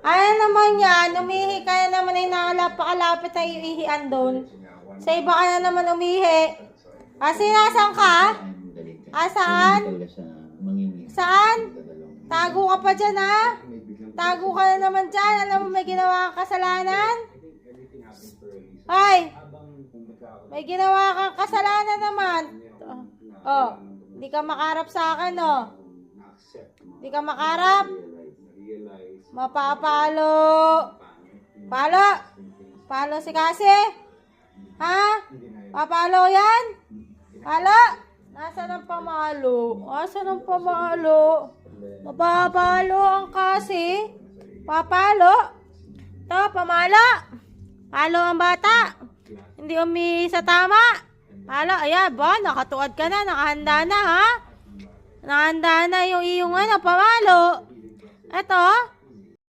Ano naman yan? Umihi ka na naman ay nakalapit na iihian doon. Sa iba ka na naman umihi. Nasaan ka? Saan? Saan? Tago ka pa dyan, ha? Tago ka na naman dyan. Alam mo may ginawa kang kasalanan? Ay! May ginawa kang kasalanan naman. Oh, hindi ka makarap sa akin, oh. Hindi ka makarap. Mapapalo. Palo. Palo si Kasi. Ha? Papalo yan? Palo. Nasaan ang pamalo? Nasaan ang pamalo? Mapapalo ang Kasi. Papalo. Ito, pamalo. Palo ang bata. Hindi umi sa tama. Palo. Ayan, ba? Nakatuad ka na. Nakahanda na, ha? Nakahanda na yung iyong pamalo. Ito.